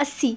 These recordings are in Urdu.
80,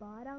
12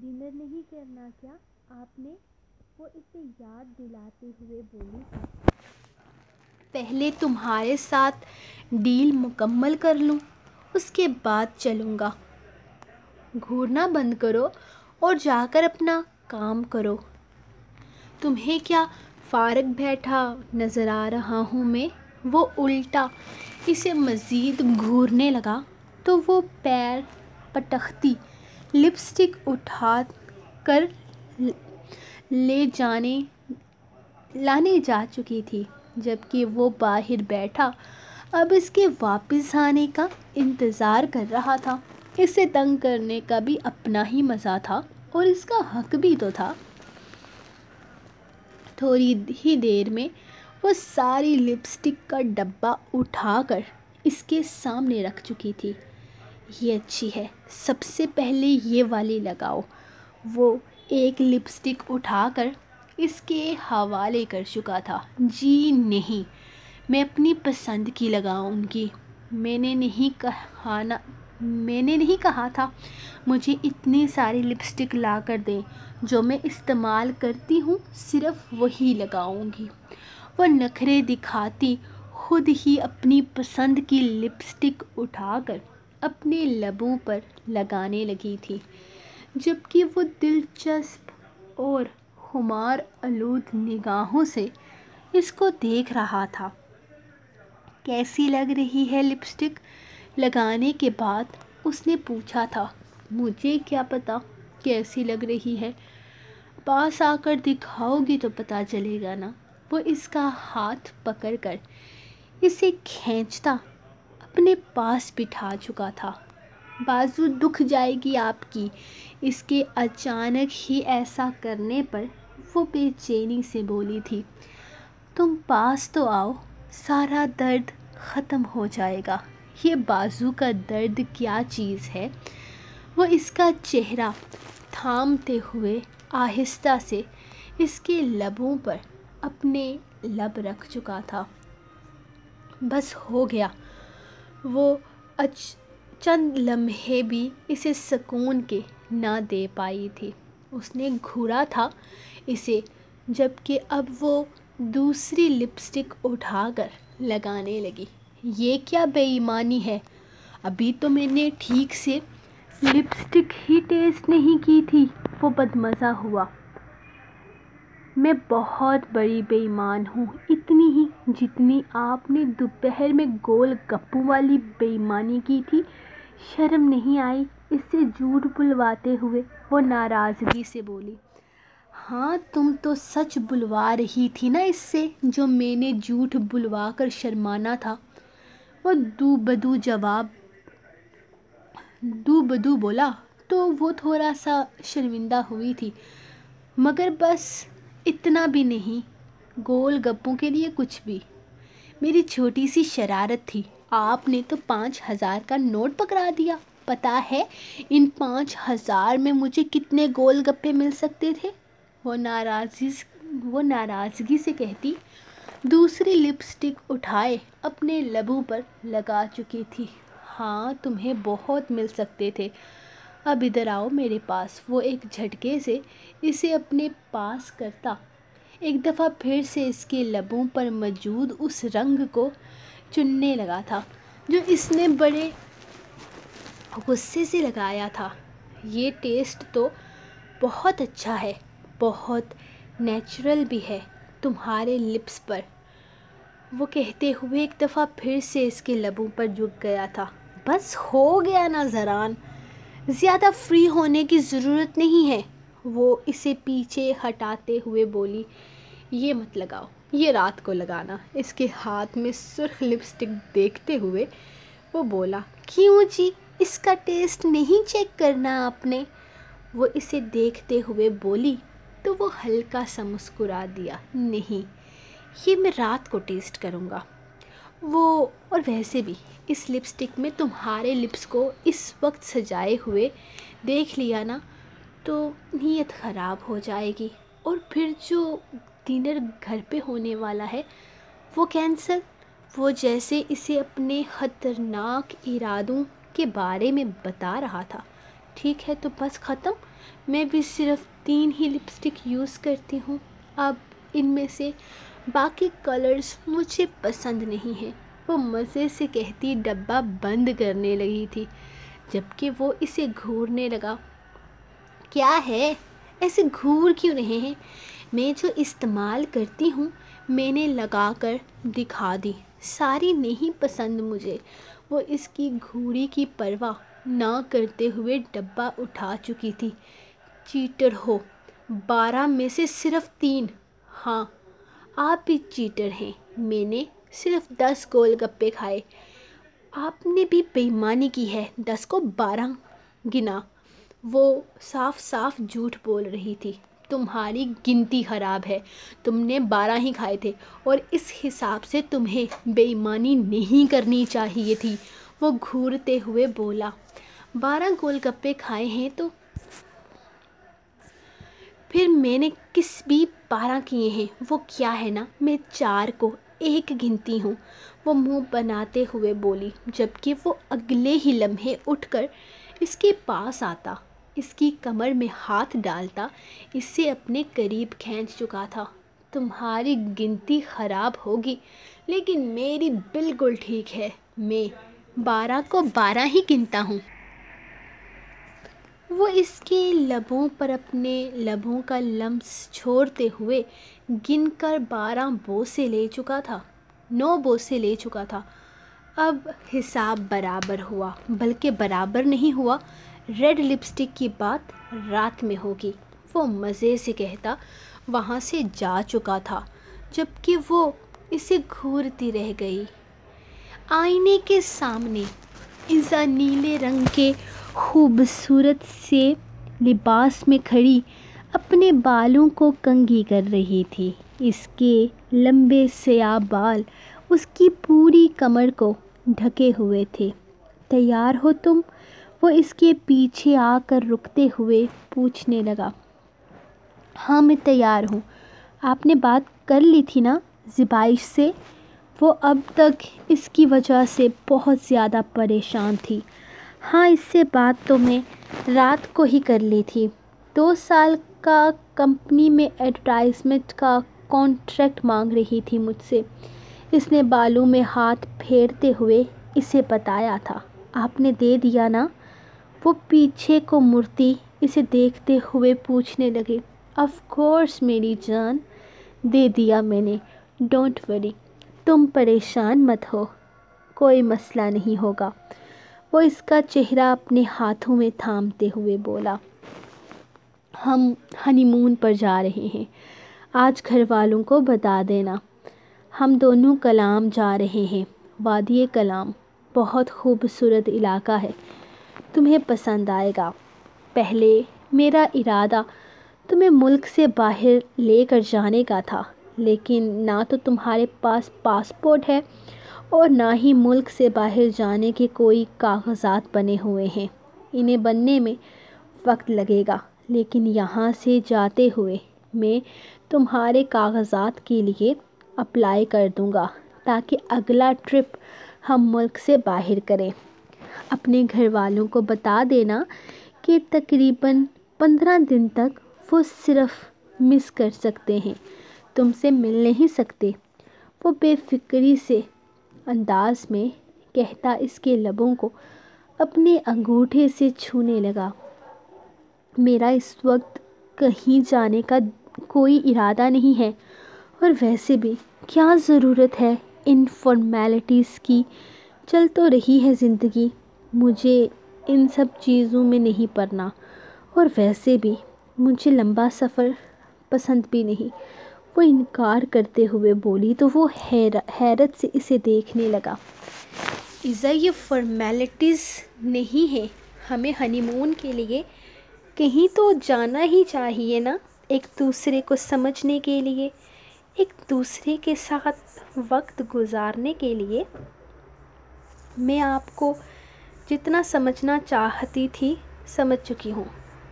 ڈنر نہیں کرنا کیا آپ نے؟ وہ اسے یاد دلاتے ہوئے بولی تھی۔ پہلے تمہارے ساتھ ڈیل مکمل کر لوں، اس کے بعد چلوں گا۔ گھورنا بند کرو اور جا کر اپنا کام کرو۔ تمہیں کیا فارغ بیٹھا نظر آ رہا ہوں میں؟ وہ الٹا اسے مزید گھورنے لگا تو وہ پیر پٹکتی لپسٹک اٹھا کر لانے جا چکی تھی، جبکہ وہ باہر بیٹھا اب اس کے واپس آنے کا انتظار کر رہا تھا۔ اسے تنگ کرنے کا بھی اپنا ہی مزہ تھا اور اس کا حق بھی تو تھا۔ تھوڑی ہی دیر میں وہ ساری لپسٹک کا ڈبہ اٹھا کر اس کے سامنے رکھ چکی تھی۔ یہ اچھی ہے، سب سے پہلے یہ والی لگاؤ۔ وہ ایک لپسٹک اٹھا کر اس کے حوالے کر چکا تھا۔ جی نہیں، میں اپنی پسند کی لگاؤں گی۔ میں نے نہیں کہا تھا مجھے اتنی ساری لپسٹک لا کر دیں، جو میں استعمال کرتی ہوں صرف وہی لگاؤں گی۔ وہ نخرے دکھاتی خود ہی اپنی پسند کی لپسٹک اٹھا کر اپنے لبوں پر لگانے لگی تھی، جبکہ وہ دلچسپ اور خمار آلود نگاہوں سے اس کو دیکھ رہا تھا۔ کیسی لگ رہی ہے لپسٹک؟ لگانے کے بعد اس نے پوچھا تھا۔ مجھے کیا پتا کیسی لگ رہی ہے، پاس آ کر دکھاؤ گی تو پتا چلے گا نا۔ وہ اس کا ہاتھ پکڑ کر اسے کھینچتا اپنے پاس بٹھا چکا تھا۔ بازو دکھ جائے گی آپ کی۔ اس کے اچانک ہی ایسا کرنے پر وہ بے چینی سے بولی تھی۔ تم پاس تو آؤ، سارا درد ختم ہو جائے گا۔ یہ بازو کا درد کیا چیز ہے؟ وہ اس کا چہرہ تھامتے ہوئے آہستہ سے اس کے لبوں پر اپنے لب رکھ چکا تھا۔ بس ہو گیا۔ وہ چند لمحے بھی اسے سکون کے نہ دے پائی تھی۔ اس نے گھورا تھا اسے، جبکہ اب وہ دوسری لپسٹک اٹھا کر لگانے لگی۔ یہ کیا بے ایمانی ہے؟ ابھی تو میں نے ٹھیک سے لپسٹک ہی ٹیسٹ نہیں کی تھی۔ وہ بدمزہ ہوا۔ میں بہت بڑی بے ایمان ہوں، اتنی ہی جتنی آپ نے دوپہر میں گول گپوں والی بے ایمانی کی تھی۔ شرم نہیں آئی اس سے جھوٹ بلواتے ہوئے؟ وہ ناراضگی سے بولی۔ ہاں، تم تو سچ بلوا رہی تھی نا اس سے، جو میں نے جھوٹ بلوا کر شرمانا تھا۔ وہ دو بدو بولا تو وہ تھوڑا سا شرمندہ ہوئی تھی، مگر بس اتنا بھی نہیں، گول گپوں کے لیے کچھ بھی۔ میری چھوٹی سی شرارت تھی، آپ نے تو 5000 کا نوٹ پکڑا دیا۔ پتا ہے ان 5000 میں مجھے کتنے گول گپے مل سکتے تھے؟ وہ ناراضگی سے کہتی دوسری لپسٹک اٹھائے اپنے لبوں پر لگا چکی تھی۔ ہاں، تمہیں بہت مل سکتے تھے۔ اب ادھر آؤ میرے پاس۔ وہ ایک جھٹکے سے اسے اپنے پاس کرتا ایک دفعہ پھر سے اس کے لبوں پر موجود اس رنگ کو چننے لگا تھا جو اس نے بڑے غصے سے لگایا تھا۔ یہ ٹیسٹ تو بہت اچھا ہے، بہت نیچرل بھی ہے تمہارے لپس پر، وہ کہتے ہوئے ایک دفعہ پھر سے اس کے لبوں پر جھک گیا تھا۔ بس ہو گیا نا زران، زیادہ فری ہونے کی ضرورت نہیں ہے، وہ اسے پیچھے ہٹاتے ہوئے بولی۔ یہ مت لگاؤ، یہ رات کو لگانا۔ اس کے ہاتھ میں سرخ لپسٹک دیکھتے ہوئے وہ بولا۔ کیوں جی، اس کا ٹیسٹ نہیں چیک کرنا آپ نے؟ وہ اسے دیکھتے ہوئے بولی تو وہ ہلکا سا مسکرا دیا۔ نہیں، یہ میں رات کو ٹیسٹ کروں گا۔ اور ویسے بھی اس لپسٹک میں تمہارے لپس کو اس وقت سجائے ہوئے دیکھ لیا نا تو نیت خراب ہو جائے گی، اور پھر جو ڈنر گھر پہ ہونے والا ہے وہ کینسل۔ وہ جیسے اسے اپنے خطرناک ارادوں کے بارے میں بتا رہا تھا۔ ٹھیک ہے تو بس ختم، میں بھی صرف 3 ہی لپسٹک یوز کرتی ہوں، اب ان میں سے باقی کلرز مجھے پسند نہیں ہیں، وہ مزے سے کہتی ڈبہ بند کرنے لگی تھی، جبکہ وہ اسے گھورنے لگا۔ کیا ہے؟ ایسے گھور کیوں رہے ہیں؟ میں جو استعمال کرتی ہوں میں نے لگا کر دکھا دی۔ ساری نہیں پسند مجھے۔ وہ اس کی گھوری کی پرواہ نہ کرتے ہوئے ڈبہ اٹھا چکی تھی۔ چیٹر ہو، 12 میں سے صرف 3۔ ہاں، آپ بھی چیٹر ہیں، میں نے صرف 10 گول گپے کھائے۔ آپ نے بھی بے ایمانی کی ہے، 10 کو 12 گنا۔ وہ صاف صاف جھوٹ بول رہی تھی۔ تمہاری گنتی خراب ہے، تم نے 12 ہی کھائے تھے، اور اس حساب سے تمہیں بے ایمانی نہیں کرنی چاہیے تھی، وہ گھورتے ہوئے بولا۔ 12 گول گپے کھائے ہیں تو پھر میں نے کس بھی 12 کیے ہیں، وہ کیا ہے نا، میں 4 کو 1 گنتی ہوں، وہ منہ بناتے ہوئے بولی، جبکہ وہ اگلے ہی لمحے اٹھ کر اس کے پاس آتا، اس کی کمر میں ہاتھ ڈالتا، اسے اپنے قریب کھینچ چکا تھا۔ تمہاری گنتی خراب ہوگی، لیکن میری بالکل ٹھیک ہے، میں 12 کو 12 ہی گنتا ہوں۔ وہ اس کے لبوں پر اپنے لبوں کا لمس چھوڑتے ہوئے گن کر 12 بوسے لے چکا تھا، 9 بوسے لے چکا تھا۔ اب حساب برابر ہوا، بلکہ برابر نہیں ہوا، ریڈ لپسٹک کی بات رات میں ہوگی، وہ مزے سے کہتا وہاں سے جا چکا تھا، جبکہ وہ اسے گھورتی رہ گئی۔ آئینے کے سامنے ایزا نیلے رنگ کے خوبصورت سے لباس میں کھڑی اپنے بالوں کو کنگھی کر رہی تھی۔ اس کے لمبے سیاہ بال اس کی پوری کمر کو ڈھکے ہوئے تھے۔ تیار ہو تم؟ وہ اس کے پیچھے آ کر رکتے ہوئے پوچھنے لگا۔ ہاں میں تیار ہوں۔ آپ نے بات کر لی تھی نا زیبائش سے؟ وہ اب تک اس کی وجہ سے بہت زیادہ پریشان تھی۔ ہاں، اس سے بات تو میں رات کو ہی کر لی تھی۔ 2 سال کا کمپنی میں ایڈورٹائزمنٹ کا کانٹریکٹ مانگ رہی تھی مجھ سے۔ اس نے بالوں میں ہاتھ پھیرتے ہوئے اسے بتایا تھا۔ آپ نے دے دیا نا؟ وہ پیچھے کو مڑتی اسے دیکھتے ہوئے پوچھنے لگے۔ آف کورس میری جان، دے دیا میں نے، ڈونٹ وری، تم پریشان مت ہو، کوئی مسئلہ نہیں ہوگا، وہ اس کا چہرہ اپنے ہاتھوں میں تھامتے ہوئے بولا۔ ہم ہنی مون پر جا رہے ہیں، آج گھر والوں کو بتا دینا۔ ہم دونوں کلام جا رہے ہیں، وادی کلام، بہت خوبصورت علاقہ ہے، تمہیں پسند آئے گا۔ پہلے میرا ارادہ تمہیں ملک سے باہر لے کر جانے کا تھا، لیکن نہ تو تمہارے پاس پاسپورٹ ہے اور نہ ہی ملک سے باہر جانے کے کوئی کاغذات بنے ہوئے ہیں۔ انہیں بننے میں وقت لگے گا، لیکن یہاں سے جاتے ہوئے میں تمہارے کاغذات کے لیے اپلائی کر دوں گا تاکہ اگلا ٹرپ ہم ملک سے باہر کریں۔ اپنے گھر والوں کو بتا دینا کہ تقریباً 15 دن تک وہ صرف مس کر سکتے ہیں، تم سے مل نہیں سکتے، وہ بے فکری سے انداز میں کہتا اس کے لبوں کو اپنے انگوٹھے سے چھونے لگا۔ میرا اس وقت کہیں جانے کا کوئی ارادہ نہیں ہے، اور ویسے بھی کیا ضرورت ہے ان فارمیلٹیز کی، چل تو رہی ہے زندگی، مجھے ان سب چیزوں میں نہیں پڑنا، اور ویسے بھی مجھے لمبا سفر پسند بھی نہیں، وہ انکار کرتے ہوئے بولی تو وہ حیرت سے اسے دیکھنے لگا۔ ایزا، یہ فارمیلٹیز نہیں ہے، ہمیں ہنی مون کے لیے کہیں تو جانا ہی چاہیے نا، ایک دوسرے کو سمجھنے کے لیے، ایک دوسرے کے ساتھ وقت گزارنے کے لیے۔ میں آپ کو جتنا سمجھنا چاہتی تھی سمجھ چکی ہوں،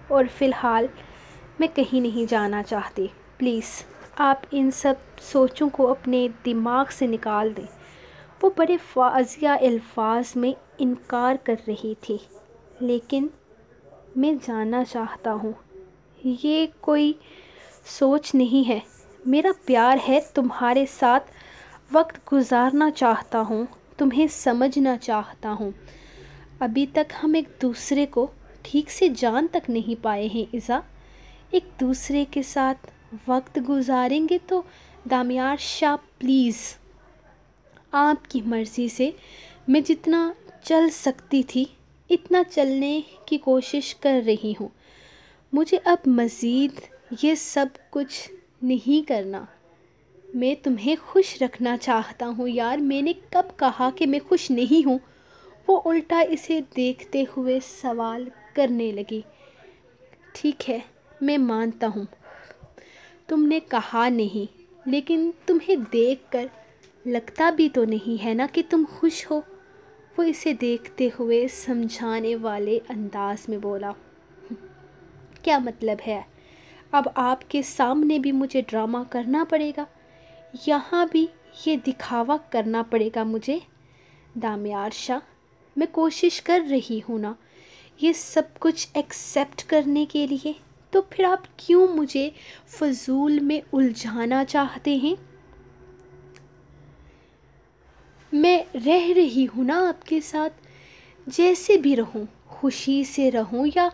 اور فی الحال میں کہیں نہیں جانا چاہتی، پلیز آپ ان سب سوچوں کو اپنے دماغ سے نکال دیں۔ وہ بڑے واضح الفاظ میں انکار کر رہی تھی۔ لیکن میں جانا چاہتا ہوں، یہ کوئی سوچ نہیں ہے، میرا پیار ہے، تمہارے ساتھ وقت گزارنا چاہتا ہوں، تمہیں سمجھنا چاہتا ہوں۔ ابھی تک ہم ایک دوسرے کو ٹھیک سے جان تک نہیں پائے ہیں ایزا۔ ایک دوسرے کے ساتھ وقت گزاریں گے تو دامیار شاہ پلیز، آپ کی مرضی سے میں جتنا چل سکتی تھی اتنا چلنے کی کوشش کر رہی ہوں۔ مجھے اب مزید یہ سب کچھ نہیں کرنا۔ میں تمہیں خوش رکھنا چاہتا ہوں۔ یار میں نے کب کہا کہ میں خوش نہیں ہوں؟ وہ الٹا اسے دیکھتے ہوئے سوال کرنے لگی۔ ٹھیک ہے، میں مانتا ہوں تم نے کہا نہیں، لیکن تمہیں دیکھ کر لگتا بھی تو نہیں ہے نا کہ تم خوش ہو۔ وہ اسے دیکھتے ہوئے سمجھانے والے انداز میں بولا۔ کیا مطلب ہے؟ اب آپ کے سامنے بھی مجھے ڈرامہ کرنا پڑے گا؟ یہاں بھی یہ دکھاوا کرنا پڑے گا مجھے؟ دامیار شاہ، میں کوشش کر رہی ہوں نا یہ سب کچھ ایکسیپٹ کرنے کے لیے، تو پھر آپ کیوں مجھے فضول میں الجھانا چاہتے ہیں؟ میں رہ رہی ہوں نا آپ کے ساتھ، جیسے بھی رہوں، خوشی سے رہوں یا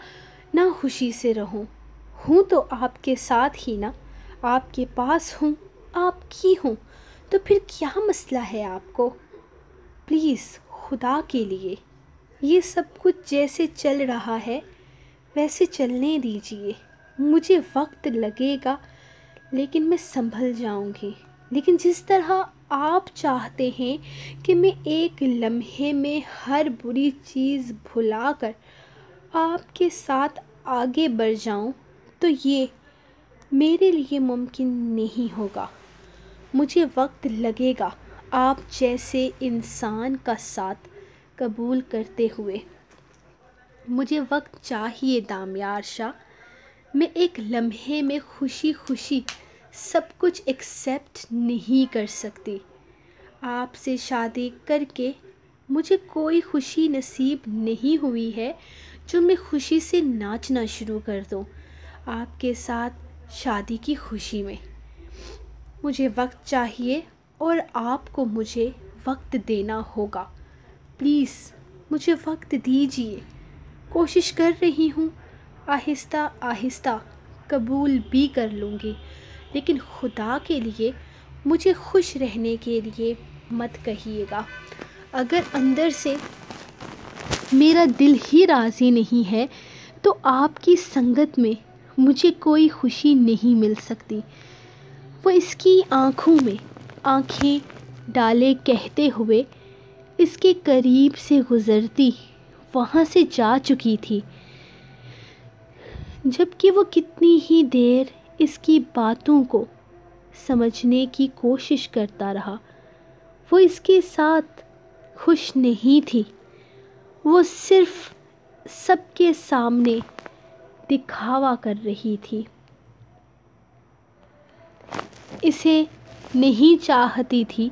نہ خوشی سے رہوں، ہوں تو آپ کے ساتھ ہی نا، آپ کے پاس ہوں، آپ کی ہوں، تو پھر کیا مسئلہ ہے آپ کو؟ پلیز خدا کے لیے یہ سب کچھ جیسے چل رہا ہے ویسے چلنے دیجیے۔ مجھے وقت لگے گا لیکن میں سنبھل جاؤں گی، لیکن جس طرح آپ چاہتے ہیں کہ میں ایک لمحے میں ہر بری چیز بھلا کر آپ کے ساتھ آگے بڑھ جاؤں تو یہ میرے لیے ممکن نہیں ہوگا۔ مجھے وقت لگے گا آپ جیسے انسان کا ساتھ قبول کرتے ہوئے۔ مجھے وقت چاہیے دامیار شاہ، میں ایک لمحے میں خوشی خوشی سب کچھ ایکسیپٹ نہیں کر سکتی۔ آپ سے شادی کر کے مجھے کوئی خوشی نصیب نہیں ہوئی ہے جو میں خوشی سے ناچنا شروع کر دوں آپ کے ساتھ شادی کی خوشی میں۔ مجھے وقت چاہیے اور آپ کو مجھے وقت دینا ہوگا۔ پلیز مجھے وقت دیجیے، کوشش کر رہی ہوں، آہستہ آہستہ قبول بھی کر لوں گی، لیکن خدا کے لیے مجھے خوش رہنے کے لیے مت کہیے گا۔ اگر اندر سے میرا دل ہی راضی نہیں ہے تو آپ کی سنگت میں مجھے کوئی خوشی نہیں مل سکتی۔ وہ اس کی آنکھوں میں آنکھیں ڈالے کہتے ہوئے اس کے قریب سے گزرتی وہاں سے جا چکی تھی، جبکہ وہ کتنی ہی دیر اس کی باتوں کو سمجھنے کی کوشش کرتا رہا۔ وہ اس کے ساتھ خوش نہیں تھی، وہ صرف سب کے سامنے دکھاوا کر رہی تھی۔ اسے نہیں چاہتی تھی،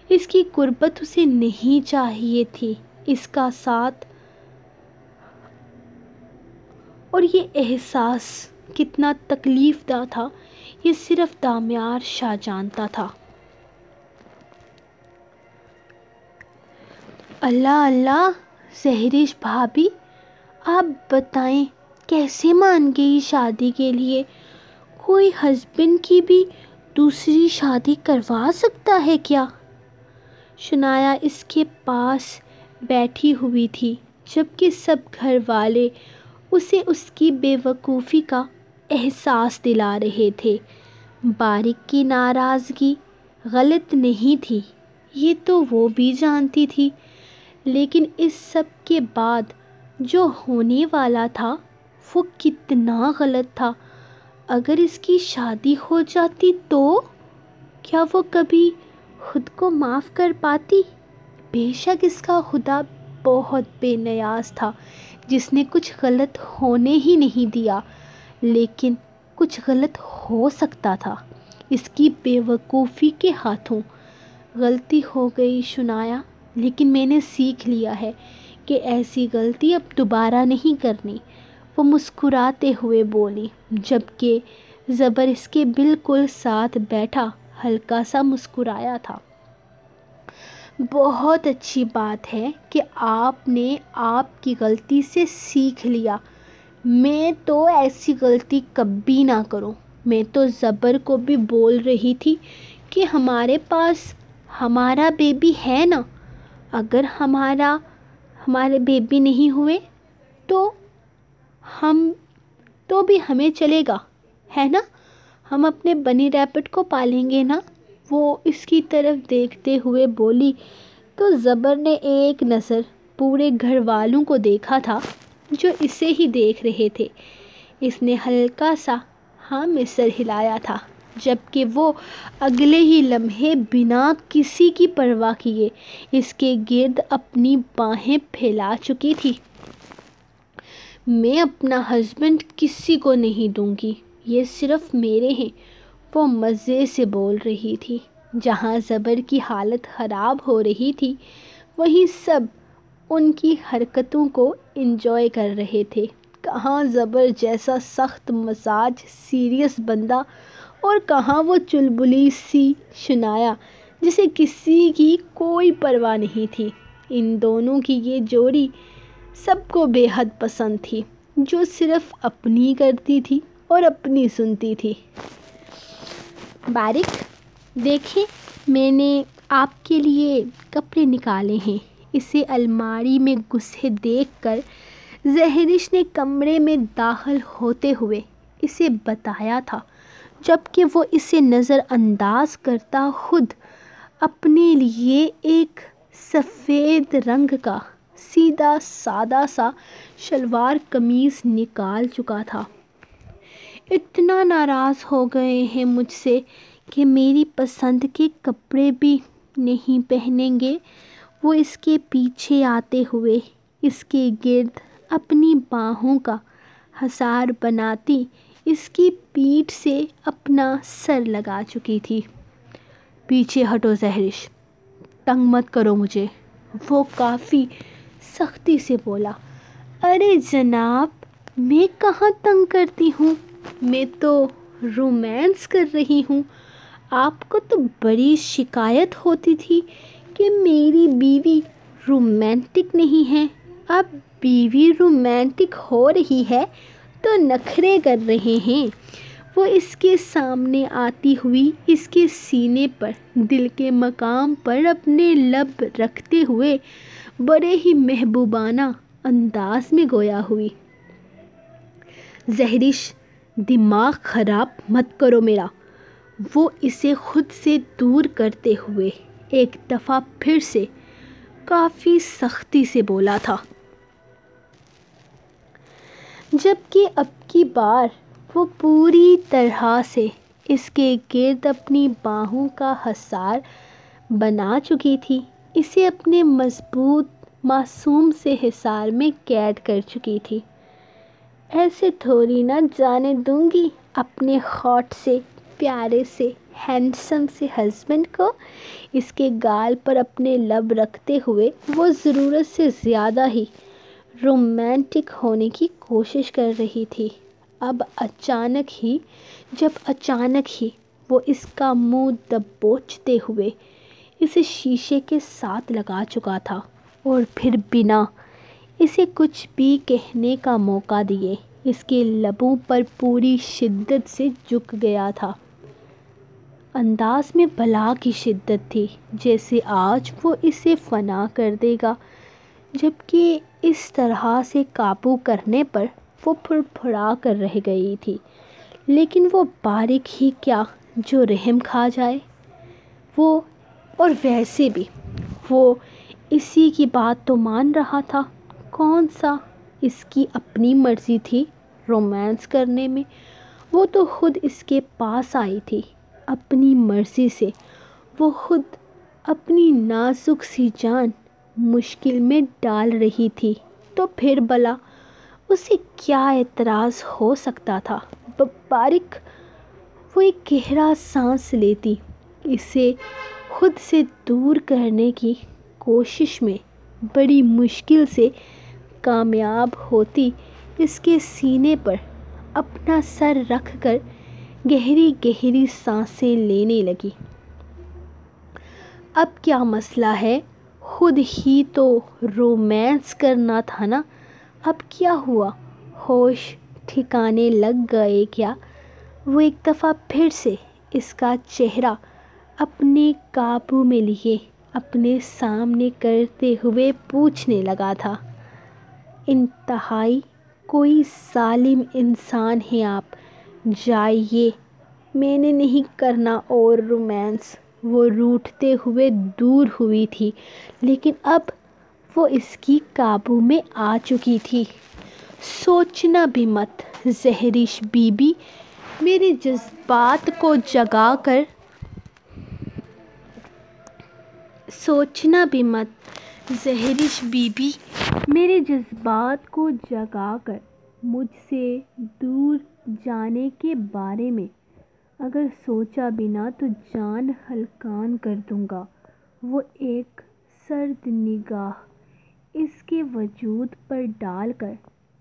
اس کی قربت اسے نہیں چاہیے تھی، اس کا ساتھ، اور یہ احساس کتنا تکلیف دہ تھا یہ صرف دامیار شاہ جانتا تھا۔ اللہ اللہ، سہرش بھابھی، آپ بتائیں کیسے مان گئی شادی کے لیے؟ کوئی ہسبینڈ کی بھی دوسری شادی کروا سکتا ہے کیا؟ شنایا اس کے پاس بیٹھی ہوئی تھی، جبکہ سب گھر والے اسے اس کی بے وقوفی کا احساس دلا رہے تھے۔ باریک کی ناراضگی غلط نہیں تھی، یہ تو وہ بھی جانتی تھی، لیکن اس سب کے بعد جو ہونے والا تھا وہ کتنا غلط تھا۔ اگر اس کی شادی ہو جاتی تو کیا وہ کبھی خود کو معاف کر پاتی؟ بے شک اس کا خدا بہت بے نیاز تھا جس نے کچھ غلط ہونے ہی نہیں دیا، لیکن کچھ غلط ہو سکتا تھا اس کی بے وقوفی کے ہاتھوں۔ غلطی ہو گئی شنایا، لیکن میں نے سیکھ لیا ہے کہ ایسی غلطی اب دوبارہ نہیں کرنی۔ وہ مسکراتے ہوئے بولی، جبکہ زبر اس کے بالکل ساتھ بیٹھا ہلکا سا مسکرایا تھا۔ بہت اچھی بات ہے کہ آپ نے آپ کی غلطی سے سیکھ لیا۔ میں تو ایسی غلطی کبھی نہ کروں۔ میں تو زبر کو بھی بول رہی تھی کہ ہمارے پاس ہمارا بیبی ہے نا، اگر ہمارے بیبی نہیں ہوئے تو بھی ہمیں چلے گا، ہے نا، ہم اپنے بنی ریبٹ کو پالیں گے نا۔ وہ اس کی طرف دیکھتے ہوئے بولی تو زبر نے ایک نظر پورے گھر والوں کو دیکھا تھا جو اسے ہی دیکھ رہے تھے۔ اس نے ہلکا سا ہاں میں سر ہلایا تھا، جبکہ وہ اگلے ہی لمحے بنا کسی کی پرواہ کیے اس کے گرد اپنی باہیں پھیلا چکی تھی۔ میں اپنا ہسبینڈ کسی کو نہیں دوں گی، یہ صرف میرے ہیں، وہ مزے سے بول رہی تھی۔ جہاں زبر کی حالت خراب ہو رہی تھی، وہیں سب ان کی حرکتوں کو انجوائے کر رہے تھے۔ کہاں زبر جیسا سخت مزاج سیریس بندہ، اور کہاں وہ چلبلی سی شنایا جسے کسی کی کوئی پرواہ نہیں تھی۔ ان دونوں کی یہ جوڑی سب کو بے حد پسند تھی، جو صرف اپنی کرتی تھی اور اپنی سنتی تھی۔ بارک، دیکھیں میں نے آپ کے لیے کپڑے نکالے ہیں۔ اسے الماری میں گھسے دیکھ کر زہرش نے کمرے میں داخل ہوتے ہوئے اسے بتایا تھا، جبکہ وہ اسے نظر انداز کرتا خود اپنے لیے ایک سفید رنگ کا سیدھا سادہ سا شلوار قمیض نکال چکا تھا۔ اتنا ناراض ہو گئے ہیں مجھ سے کہ میری پسند کے کپڑے بھی نہیں پہنیں گے؟ وہ اس کے پیچھے آتے ہوئے اس کے گرد اپنی باہوں کا حصار بناتی اس کی پیٹھ سے اپنا سر لگا چکی تھی۔ پیچھے ہٹو زہرش، تنگ مت کرو مجھے، وہ کافی سختی سے بولا۔ ارے جناب، میں کہاں تنگ کرتی ہوں، میں تو رومانس کر رہی ہوں۔ آپ کو تو بڑی شکایت ہوتی تھی کہ میری بیوی رومانٹک نہیں ہے، اب بیوی رومانٹک ہو رہی ہے تو نخرے کر رہے ہیں۔ وہ اس کے سامنے آتی ہوئی اس کے سینے پر دل کے مقام پر اپنے لب رکھتے ہوئے بڑے ہی محبوبانہ انداز میں گویا ہوئی۔ زہرش، دماغ خراب مت کرو میرا، وہ اسے خود سے دور کرتے ہوئے ایک دفعہ پھر سے کافی سختی سے بولا تھا، جبکہ اب کی بار وہ پوری طرح سے اس کے گرد اپنی باہوں کا حصار بنا چکی تھی، اسے اپنے مضبوط معصوم سے حصار میں قید کر چکی تھی۔ ایسے تھوڑی نہ جانے دوں گی اپنے ہاٹ سے پیارے سے ہینڈسم سے ہسبینڈ کو۔ اس کے گال پر اپنے لب رکھتے ہوئے وہ ضرورت سے زیادہ ہی رومانٹک ہونے کی کوشش کر رہی تھی۔ اب اچانک ہی وہ اس کا منہ دبوچتے ہوئے اسے شیشے کے ساتھ لگا چکا تھا، اور پھر بنا اسے کچھ بھی کہنے کا موقع دیے اس کے لبوں پر پوری شدت سے جھک گیا تھا۔ انداز میں بلا کی شدت تھی، جیسے آج وہ اسے فنا کر دے گا، جبکہ اس طرح سے قابو کرنے پر وہ پھڑا کر رہ گئی تھی۔ لیکن وہ بارک ہی کیا جو رحم کھا جائے، اور ویسے بھی وہ اسی کی بات تو مان رہا تھا۔ کون سا اس کی اپنی مرضی تھی رومانس کرنے میں؟ وہ تو خود اس کے پاس آئی تھی اپنی مرضی سے، وہ خود اپنی نازک سی جان مشکل میں ڈال رہی تھی، تو پھر بھلا اسے کیا اعتراض ہو سکتا تھا؟ بارک، وہ ایک گہرا سانس لیتی اسے خود سے دور کرنے کی کوشش میں بڑی مشکل سے کامیاب ہوتی اس کے سینے پر اپنا سر رکھ کر گہری گہری سانسیں لینے لگی۔ اب کیا مسئلہ ہے؟ خود ہی تو رومانس کرنا تھا نا، اب کیا ہوا؟ ہوش ٹھکانے لگ گئے کیا؟ وہ ایک دفعہ پھر سے اس کا چہرہ اپنے قابو میں لیے اپنے سامنے کرتے ہوئے پوچھنے لگا تھا۔ انتہائی کوئی ظالم انسان ہیں آپ، جائیے، میں نے نہیں کرنا اور رومانس۔ وہ روٹھتے ہوئے دور ہوئی تھی، لیکن اب وہ اس کی قابو میں آ چکی تھی۔ سوچنا بھی مت زہرش بی بی، میرے جذبات کو جگا کر سوچنا بھی مت زہرش بی بی، میرے جذبات کو جگا کر مجھ سے دور جانے کے بارے میں اگر سوچا بھی نہ تو جان ہلکان کر دوں گا۔ وہ ایک سرد نگاہ اس کے وجود پر ڈال کر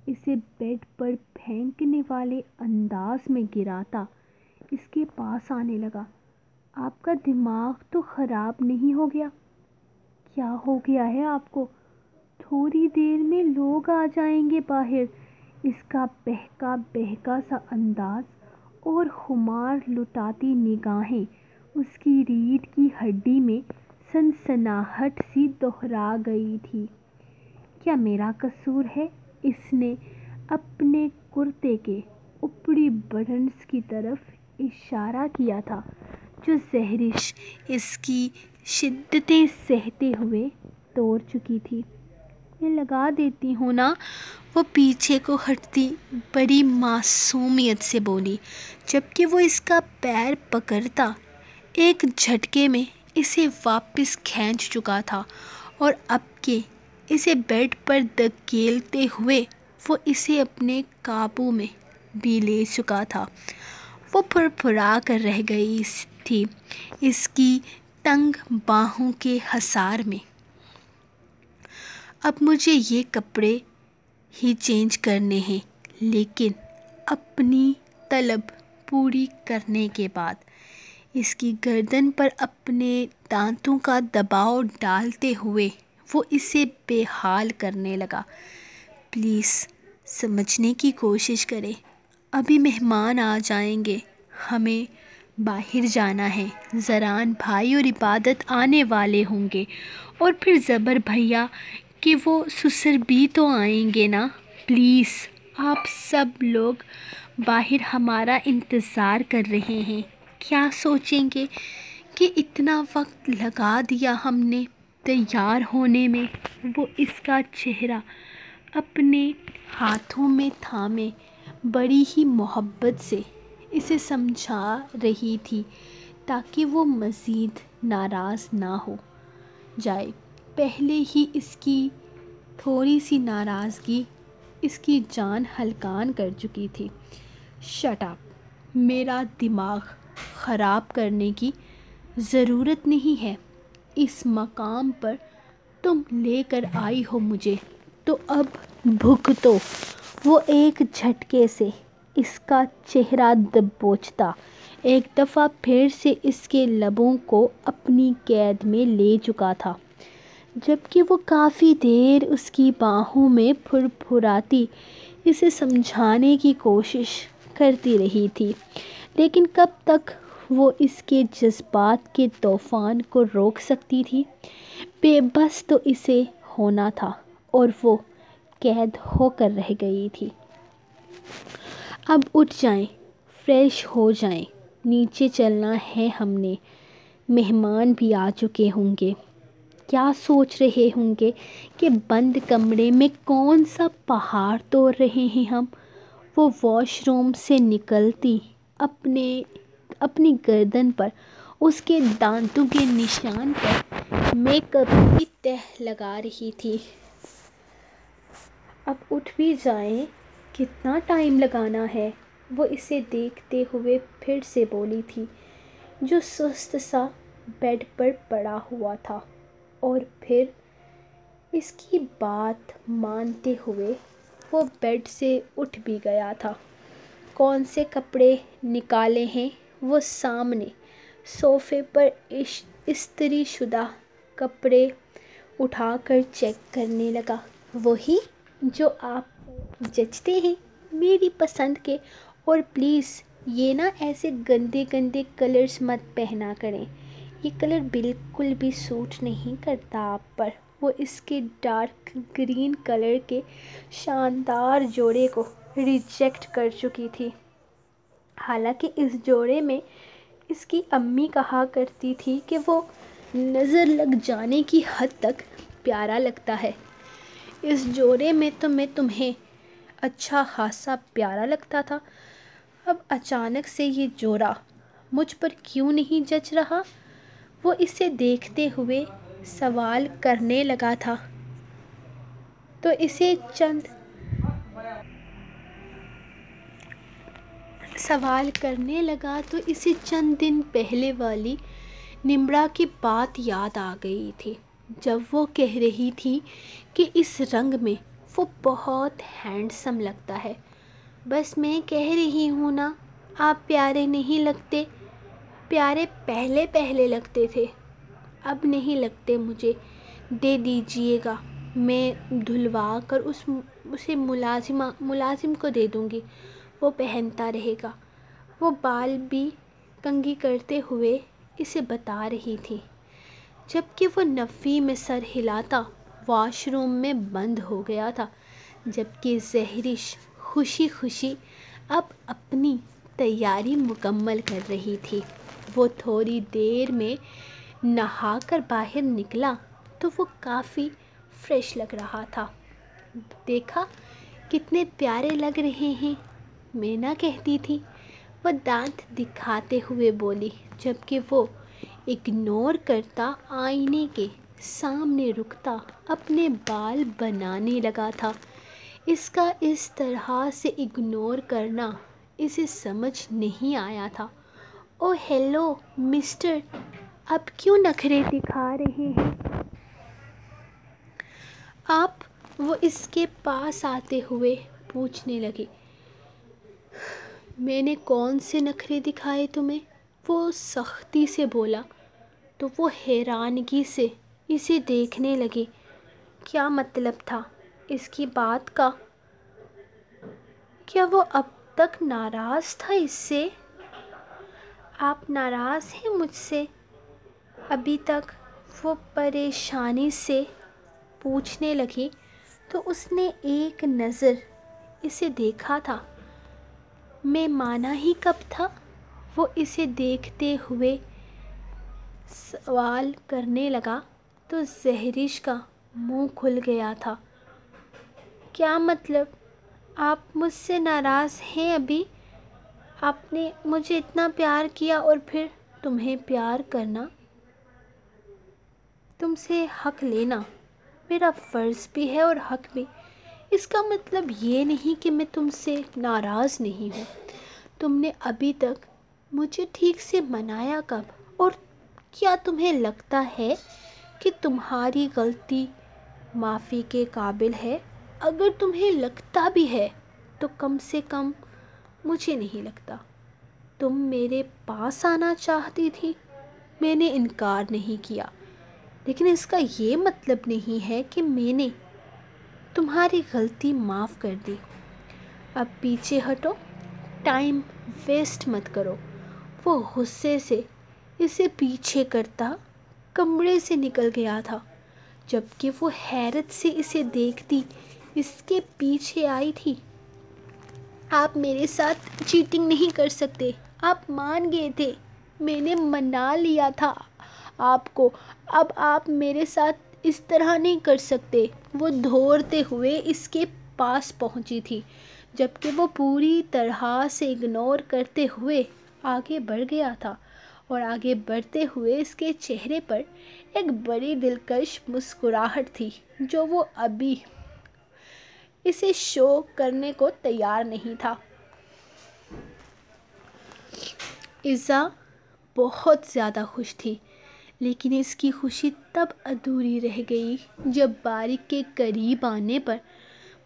اسے بیڈ پر پھینکنے والے انداز میں گراتا اس کے پاس آنے لگا۔ آپ کا دماغ تو خراب نہیں ہو گیا؟ کیا ہو گیا ہے آپ کو؟ تھوڑی دیر میں لوگ آ جائیں گے باہر۔ اس کا بہکا بہکا سا انداز اور خمار لٹاتی نگاہیں اس کی ریڑھ کی ہڈی میں سنسناہٹ سی دہرا گئی تھی۔ کیا میرا قصور ہے؟ اس نے اپنے کرتے کے اوپری بٹنز کی طرف اشارہ کیا تھا جو زہرش اس کی شدتیں سہتے ہوئے توڑ چکی تھی۔ میں لگا دیتی ہوں نا، وہ پیچھے کو ہٹتی بڑی معصومیت سے بولی، جبکہ وہ اس کا پیر پکڑتا ایک جھٹکے میں اسے واپس کھینچ چکا تھا، اور اب کہ اسے بیڈ پر دھکیلتے ہوئے وہ اسے اپنے قابو میں بھی لے چکا تھا۔ وہ پھرپھرا کر رہ گئی تھی اس کی تنگ باہوں کے حصار میں۔ اب مجھے یہ کپڑے ہی چینج کرنے ہیں، لیکن اپنی طلب پوری کرنے کے بعد اس کی گردن پر اپنے دانتوں کا دباؤ ڈالتے ہوئے وہ اسے بے حال کرنے لگا۔ پلیز سمجھنے کی کوشش کریں، ابھی مہمان آ جائیں گے، ہمیں باہر جانا ہے، زران بھائی اور عبادت آنے والے ہوں گے، اور پھر زبر بھیا کہ وہ سسر بھی تو آئیں گے نا۔ پلیز آپ سب لوگ باہر ہمارا انتظار کر رہے ہیں۔ کیا سوچیں گے کہ اتنا وقت لگا دیا ہم نے تیار ہونے میں؟ وہ اس کا چہرہ اپنے ہاتھوں میں تھامے بڑی ہی محبت سے اسے سمجھا رہی تھی تاکہ وہ مزید ناراض نہ ہو جائے۔ پہلے ہی اس کی تھوڑی سی ناراضگی اس کی جان ہلکان کر چکی تھی۔ شٹ اپ، میرا دماغ خراب کرنے کی ضرورت نہیں ہے۔ اس مقام پر تم لے کر آئی ہو مجھے، تو اب بھگتو۔ وہ ایک جھٹکے سے اس کا چہرہ دبوچتا ایک دفعہ پھر سے اس کے لبوں کو اپنی قید میں لے چکا تھا، جبکہ وہ کافی دیر اس کی باہوں میں پھرپھراتی اسے سمجھانے کی کوشش کرتی رہی تھی، لیکن کب تک وہ اس کے جذبات کے طوفان کو روک سکتی تھی؟ بے بس تو اسے ہونا تھا، اور وہ قید ہو کر رہ گئی تھی۔ اب اٹھ جائیں، فریش ہو جائیں، نیچے چلنا ہے ہم نے، مہمان بھی آ چکے ہوں گے۔ کیا سوچ رہے ہوں گے کہ بند کمرے میں کون سا پہاڑ توڑ رہے ہیں ہم؟ وہ واش روم سے نکلتی اپنی گردن پر اس کے دانتوں کے نشان پر میک اپ کی تہ لگا رہی تھی۔ اب اٹھ بھی جائیں، کتنا ٹائم لگانا ہے؟ وہ اسے دیکھتے ہوئے پھر سے بولی تھی، جو سست سا بیڈ پر پڑا ہوا تھا، اور پھر اس کی بات مانتے ہوئے وہ بیڈ سے اٹھ بھی گیا تھا۔ کون سے کپڑے نکالے ہیں وہ سامنے صوفے پر استری شدہ کپڑے اٹھا کر چیک کرنے لگا۔ وہی جو آپ جچتے ہیں میری پسند کے، اور پلیز یہ نا ایسے گندے گندے کلرز مت پہنا کریں، یہ کلر بالکل بھی سوٹ نہیں کرتا آپ پر۔ وہ اس کے ڈارک گرین کلر کے شاندار جوڑے کو ریجیکٹ کر چکی تھی، حالانکہ اس جوڑے میں اس کی امی کہا کرتی تھی کہ وہ نظر لگ جانے کی حد تک پیارا لگتا ہے۔ اس جوڑے میں تو میں تمہیں اچھا خاصا پیارا لگتا تھا، اب اچانک سے یہ جوڑا مجھ پر کیوں نہیں جچ رہا؟ وہ اسے دیکھتے ہوئے سوال کرنے لگا تو اسے چند دن پہلے والی نمرا کی بات یاد آ گئی تھی، جب وہ کہہ رہی تھی کہ اس رنگ میں وہ بہت ہینڈسم لگتا ہے۔ بس میں کہہ رہی ہوں نا، آپ پیارے نہیں لگتے، پیارے پہلے پہلے لگتے تھے، اب نہیں لگتے مجھے، دے دیجیے گا، میں دھلوا کر اسے ملازم کو دے دوں گی، وہ پہنتا رہے گا۔ وہ بال بھی کنگھی کرتے ہوئے اسے بتا رہی تھی، جبکہ وہ نفی میں سر ہلاتا واش روم میں بند ہو گیا تھا، جبکہ زہرش خوشی خوشی اب اپنی تیاری مکمل کر رہی تھی۔ وہ تھوڑی دیر میں نہا کر باہر نکلا تو وہ کافی فریش لگ رہا تھا۔ دیکھا کتنے پیارے لگ رہے ہیں، میں نہ کہتی تھی، وہ دانت دکھاتے ہوئے بولی، جبکہ وہ اگنور کرتا آئینے کے سامنے رکتا اپنے بال بنانے لگا تھا۔ اس کا اس طرح سے اگنور کرنا اسے سمجھ نہیں آیا تھا۔ اوہ ہیلو مسٹر، اب کیوں نخرے دکھا رہے ہیں آپ؟ وہ اس کے پاس آتے ہوئے پوچھنے لگی۔ میں نے کون سے نخرے دکھائے تمہیں؟ وہ سختی سے بولا تو وہ حیرانگی سے اسے دیکھنے لگی۔ کیا مطلب تھا اس کی بات کا؟ کیا وہ اب تک ناراض تھا اس سے؟ آپ ناراض ہیں مجھ سے ابھی تک؟ وہ پریشانی سے پوچھنے لگی تو اس نے ایک نظر اسے دیکھا تھا۔ میں مانا ہی کب تھا؟ وہ اسے دیکھتے ہوئے سوال کرنے لگا تو زہرش کا منہ کھل گیا تھا۔ کیا مطلب؟ آپ مجھ سے ناراض ہیں ابھی؟ آپ نے مجھے اتنا پیار کیا اور پھر تمہیں پیار کرنا، تم سے حق لینا میرا فرض بھی ہے اور حق بھی۔ اس کا مطلب یہ نہیں کہ میں تم سے ناراض نہیں ہوں۔ تم نے ابھی تک مجھے ٹھیک سے منایا کب؟ اور کیا تمہیں لگتا ہے کہ تمہاری غلطی معافی کے قابل ہے؟ اگر تمہیں لگتا بھی ہے تو کم سے کم مجھے نہیں لگتا۔ تم میرے پاس آنا چاہتی تھی، میں نے انکار نہیں کیا، لیکن اس کا یہ مطلب نہیں ہے کہ میں نے تمہاری غلطی معاف کر دی۔ اب پیچھے ہٹو، ٹائم ویسٹ مت کرو۔ وہ غصے سے اسے پیچھے کرتا کمرے سے نکل گیا تھا، جبکہ وہ حیرت سے اسے دیکھتی اس کے پیچھے آئی تھی۔ آپ میرے ساتھ چیٹنگ نہیں کر سکتے، آپ مان گئے تھے، میں نے منا لیا تھا آپ کو، اب آپ میرے ساتھ اس طرح نہیں کر سکتے۔ وہ دوڑتے ہوئے اس کے پاس پہنچی تھی، جبکہ وہ پوری طرح سے اگنور کرتے ہوئے آگے بڑھ گیا تھا، اور آگے بڑھتے ہوئے اس کے چہرے پر ایک بڑی دلکش مسکراہٹ تھی جو وہ ابھی اسے شو کرنے کو تیار نہیں تھا۔ ایزا بہت زیادہ خوش تھی، لیکن اس کی خوشی تب ادھوری رہ گئی جب بارق کے قریب آنے پر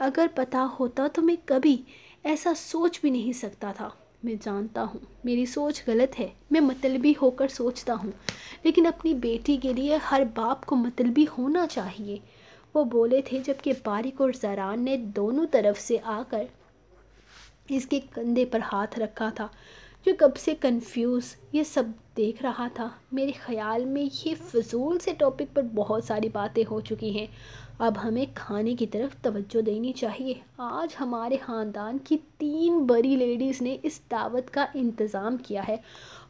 اگر پتہ ہوتا تو میں کبھی ایسا سوچ بھی نہیں سکتا تھا۔ میں جانتا ہوں میری سوچ غلط ہے، میں مطلبی ہو کر سوچتا ہوں، لیکن اپنی بیٹی کے لیے ہر باپ کو مطلبی ہونا چاہیے۔ وہ بولے تھے جبکہ باریک اور زران نے دونوں طرف سے آ کر اس کے کندھے پر ہاتھ رکھا تھا، جو کب سے کنفیوز یہ سب دیکھ رہا تھا۔ میرے خیال میں یہ فضول سے ٹاپک پر بہت ساری باتیں ہو چکی ہیں، اب ہمیں کھانے کی طرف توجہ دینی چاہیے۔ آج ہمارے خاندان کی 3 بڑی لیڈیز نے اس دعوت کا انتظام کیا ہے،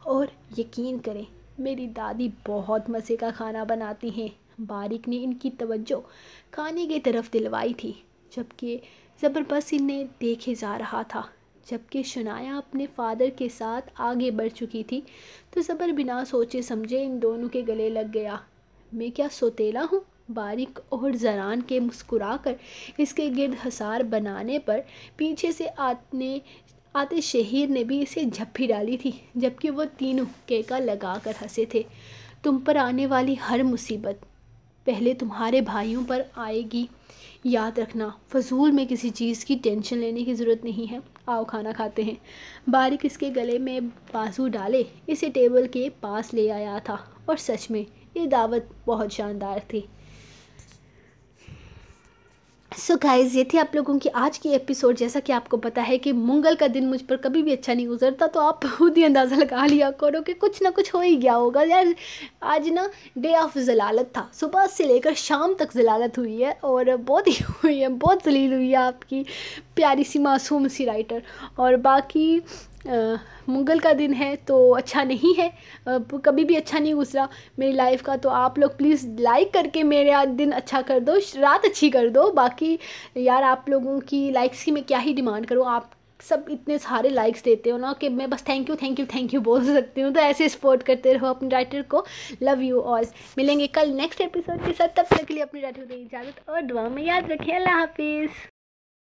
اور یقین کریں میری دادی بہت مزے کا کھانا بناتی ہیں۔ باریک نے ان کی توجہ کھانے کی طرف دلوائی تھی، جبکہ زبر بس انہیں دیکھے جا رہا تھا۔ جبکہ شنایا اپنے فادر کے ساتھ آگے بڑھ چکی تھی تو زبر بنا سوچے سمجھے ان دونوں کے گلے لگ گیا۔ میں کیا سوتیلا ہوں؟ باریک اور زران کے مسکرا کر اس کے گرد حصار بنانے پر پیچھے سے آتے شہیر نے بھی اسے جھپی ڈالی تھی، جبکہ وہ تینوں کیکا لگا کر ہنسے تھے۔ تم پر آنے والی ہر مصیبت پہلے تمہارے بھائیوں پر آئے گی، یاد رکھنا۔ فضول میں کسی چیز کی ٹینشن لینے کی ضرورت نہیں ہے، آؤ کھانا کھاتے ہیں۔ باریک اس کے گلے میں بازو ڈالے اسے ٹیبل کے پاس لے آیا تھا، اور سچ میں یہ دعوت بہت شاندار تھی۔ سو گائز، یہ تھی آپ لوگوں کی آج کی ایپیسوڈ۔ جیسا کہ آپ کو پتہ ہے کہ منگل کا دن مجھ پر کبھی بھی اچھا نہیں گزرتا، تو آپ خود ہی اندازہ لگا لیا کرو کہ کچھ نہ کچھ ہو ہی گیا ہوگا یار۔ آج نا ڈے آف ضلالت تھا، صبح سے لے کر شام تک ضلالت ہوئی ہے، اور بہت ہی ہوئی ہے، بہت ذلیل ہوئی ہے آپ کی پیاری سی معصوم سی رائٹر۔ اور باقی منگل کا دن ہے تو اچھا نہیں ہے، کبھی بھی اچھا نہیں گزرا میری لائف کا۔ تو آپ لوگ پلیز لائک کر کے میرے آج دن اچھا کر دو، رات اچھی کر دو۔ باقی یار آپ لوگوں کی لائکس کی میں کیا ہی ڈیمانڈ کروں، آپ سب اتنے سارے لائکس دیتے ہو نا کہ میں بس تھینک یو بول سکتی ہوں۔ تو ایسے سپورٹ کرتے رہو اپنے رائٹر کو۔ Love you all. ملیں گے کل نیکسٹ ایپیسوڈ کے ساتھ، تب تک کے لیے اپنے رائٹر کو دیں اجازت اور دعا میں یاد رکھیں۔ اللہ حافظ۔